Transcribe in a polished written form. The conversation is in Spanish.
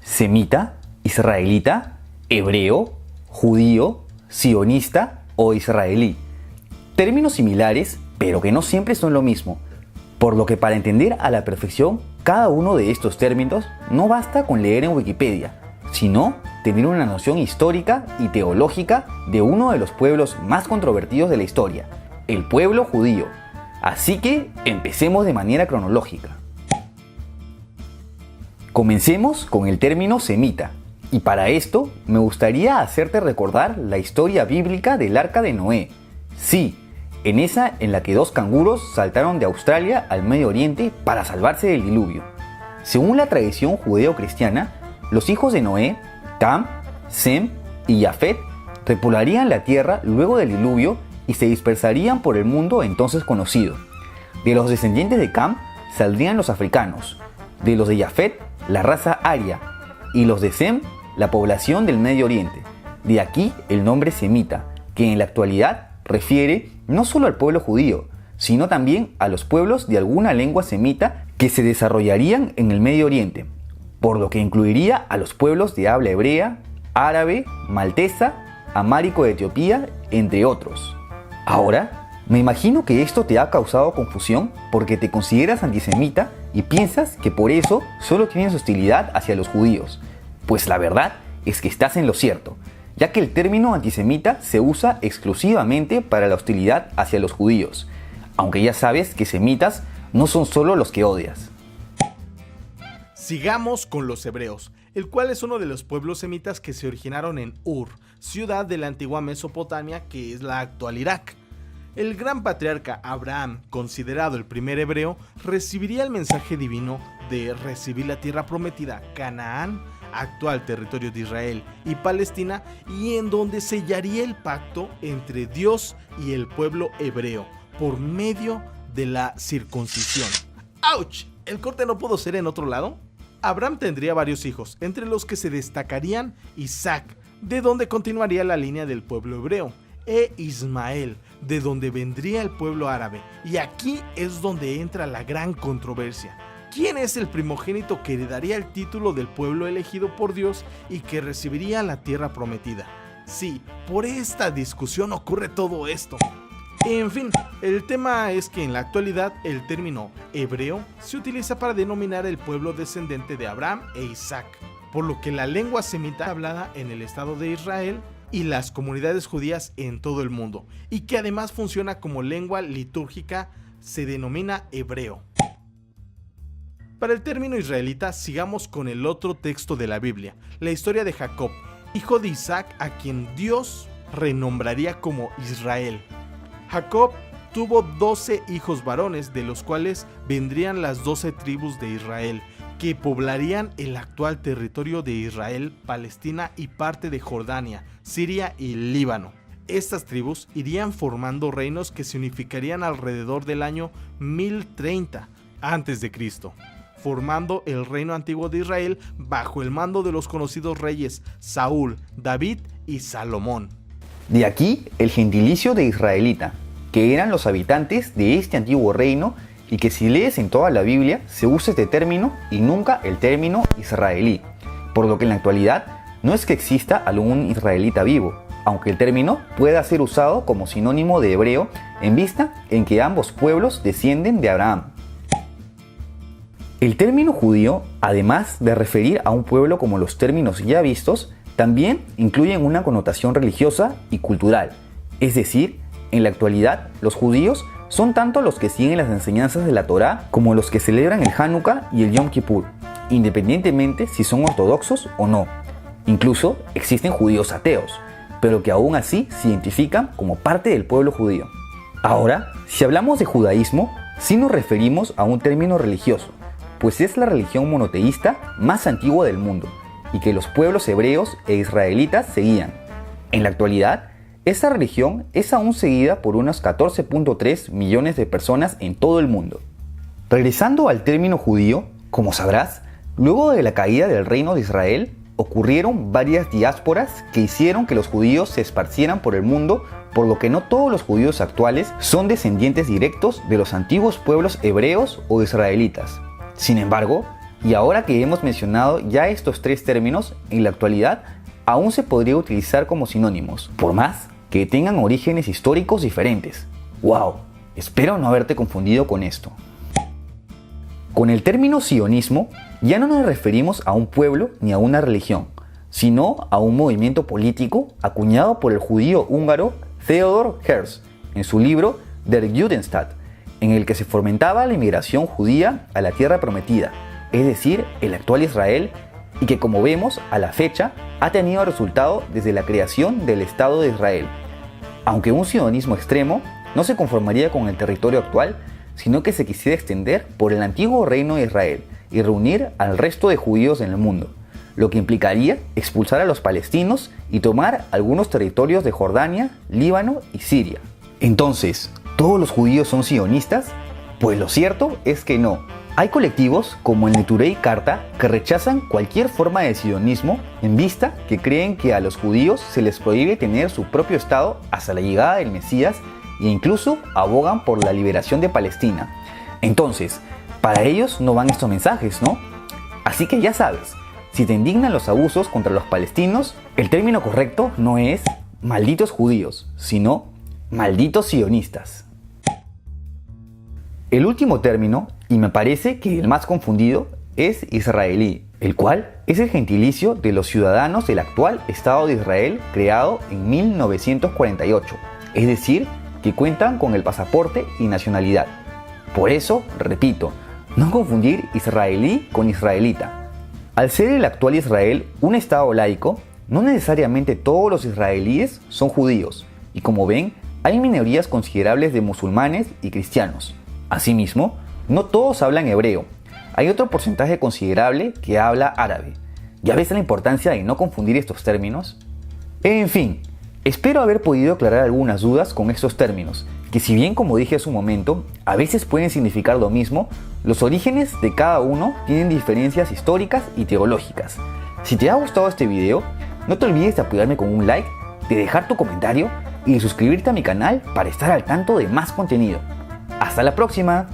semita, israelita, hebreo, judío, sionista o israelí. Términos similares, pero que no siempre son lo mismo, por lo que para entender a la perfección cada uno de estos términos no basta con leer en Wikipedia, sino tener una noción histórica y teológica de uno de los pueblos más controvertidos de la historia, el pueblo judío. Así que empecemos de manera cronológica. Comencemos con el término semita, y para esto me gustaría hacerte recordar la historia bíblica del Arca de Noé. Sí, en esa en la que dos canguros saltaron de Australia al Medio Oriente para salvarse del diluvio. Según la tradición judeo-cristiana, los hijos de Noé, Cam, Sem y Jafet, repoblarían la tierra luego del diluvio y se dispersarían por el mundo entonces conocido. De los descendientes de Cam saldrían los africanos, de los de Jafet la raza aria y los de Sem la población del Medio Oriente. De aquí el nombre semita, que en la actualidad refiere no solo al pueblo judío, sino también a los pueblos de alguna lengua semita que se desarrollarían en el Medio Oriente, por lo que incluiría a los pueblos de habla hebrea, árabe, maltesa, amárico de Etiopía, entre otros. Ahora, me imagino que esto te ha causado confusión porque te consideras antisemita y piensas que por eso solo tienes hostilidad hacia los judíos. Pues la verdad es que estás en lo cierto, ya que el término antisemita se usa exclusivamente para la hostilidad hacia los judíos, aunque ya sabes que semitas no son solo los que odias. Sigamos con los hebreos, el cual es uno de los pueblos semitas que se originaron en Ur, ciudad de la antigua Mesopotamia que es la actual Irak. El gran patriarca Abraham, considerado el primer hebreo, recibiría el mensaje divino de recibir la tierra prometida, Canaán, actual territorio de Israel y Palestina, y en donde sellaría el pacto entre Dios y el pueblo hebreo por medio de la circuncisión. ¡Auch! ¿El corte no pudo ser en otro lado? Abraham tendría varios hijos, entre los que se destacarían Isaac, de donde continuaría la línea del pueblo hebreo, e Ismael, de donde vendría el pueblo árabe. Y aquí es donde entra la gran controversia. ¿Quién es el primogénito que heredaría el título del pueblo elegido por Dios y que recibiría la tierra prometida? Sí, por esta discusión ocurre todo esto. En fin, el tema es que en la actualidad el término hebreo se utiliza para denominar el pueblo descendente de Abraham e Isaac, por lo que la lengua semita hablada en el Estado de Israel y las comunidades judías en todo el mundo, y que además funciona como lengua litúrgica, se denomina hebreo. Para el término israelita, sigamos con el otro texto de la Biblia, la historia de Jacob, hijo de Isaac, a quien Dios renombraría como Israel. Jacob tuvo 12 hijos varones, de los cuales vendrían las 12 tribus de Israel, que poblarían el actual territorio de Israel, Palestina y parte de Jordania, Siria y Líbano. Estas tribus irían formando reinos que se unificarían alrededor del año 1030 a.C., formando el reino antiguo de Israel bajo el mando de los conocidos reyes Saúl, David y Salomón. De aquí el gentilicio de israelita, que eran los habitantes de este antiguo reino, y que si lees en toda la Biblia se usa este término y nunca el término israelí, por lo que en la actualidad no es que exista algún israelita vivo, aunque el término pueda ser usado como sinónimo de hebreo en vista en que ambos pueblos descienden de Abraham. El término judío, además de referir a un pueblo como los términos ya vistos, también incluyen una connotación religiosa y cultural, es decir, en la actualidad los judíos son tanto los que siguen las enseñanzas de la Torá como los que celebran el Hanukkah y el Yom Kippur, independientemente si son ortodoxos o no. Incluso existen judíos ateos, pero que aún así se identifican como parte del pueblo judío. Ahora, si hablamos de judaísmo, sí nos referimos a un término religioso, pues es la religión monoteísta más antigua del mundo y que los pueblos hebreos e israelitas seguían. En la actualidad, esta religión es aún seguida por unos 14.3 millones de personas en todo el mundo. Regresando al término judío, como sabrás, luego de la caída del reino de Israel, ocurrieron varias diásporas que hicieron que los judíos se esparcieran por el mundo, por lo que no todos los judíos actuales son descendientes directos de los antiguos pueblos hebreos o israelitas. Sin embargo, Y ahora que hemos mencionado ya estos tres términos, en la actualidad aún se podría utilizar como sinónimos, por más que tengan orígenes históricos diferentes. ¡Wow! Espero no haberte confundido con esto. Con el término sionismo ya no nos referimos a un pueblo ni a una religión, sino a un movimiento político acuñado por el judío húngaro Theodor Herzl en su libro Der Judenstaat, en el que se fomentaba la inmigración judía a la tierra prometida, es decir, el actual Israel, y que, como vemos, a la fecha ha tenido resultado desde la creación del Estado de Israel. Aunque un sionismo extremo no se conformaría con el territorio actual, sino que se quisiera extender por el antiguo reino de Israel y reunir al resto de judíos en el mundo, lo que implicaría expulsar a los palestinos y tomar algunos territorios de Jordania, Líbano y Siria. Entonces, ¿todos los judíos son sionistas? Pues lo cierto es que no. Hay colectivos como el Neturei Karta que rechazan cualquier forma de sionismo en vista que creen que a los judíos se les prohíbe tener su propio estado hasta la llegada del Mesías e incluso abogan por la liberación de Palestina. Entonces, para ellos no van estos mensajes, ¿no? Así que ya sabes, si te indignan los abusos contra los palestinos, el término correcto no es malditos judíos, sino malditos sionistas. El último término, y me parece que el más confundido, es israelí, el cual es el gentilicio de los ciudadanos del actual Estado de Israel creado en 1948, es decir, que cuentan con el pasaporte y nacionalidad. Por eso, repito, no confundir israelí con israelita. Al ser el actual Israel un Estado laico, no necesariamente todos los israelíes son judíos, y como ven, hay minorías considerables de musulmanes y cristianos. Asimismo, no todos hablan hebreo. Hay otro porcentaje considerable que habla árabe. ¿Ya ves la importancia de no confundir estos términos? En fin, espero haber podido aclarar algunas dudas con estos términos, que si bien, como dije hace un momento, a veces pueden significar lo mismo, los orígenes de cada uno tienen diferencias históricas y teológicas. Si te ha gustado este video, no te olvides de apoyarme con un like, de dejar tu comentario y de suscribirte a mi canal para estar al tanto de más contenido. ¡Hasta la próxima!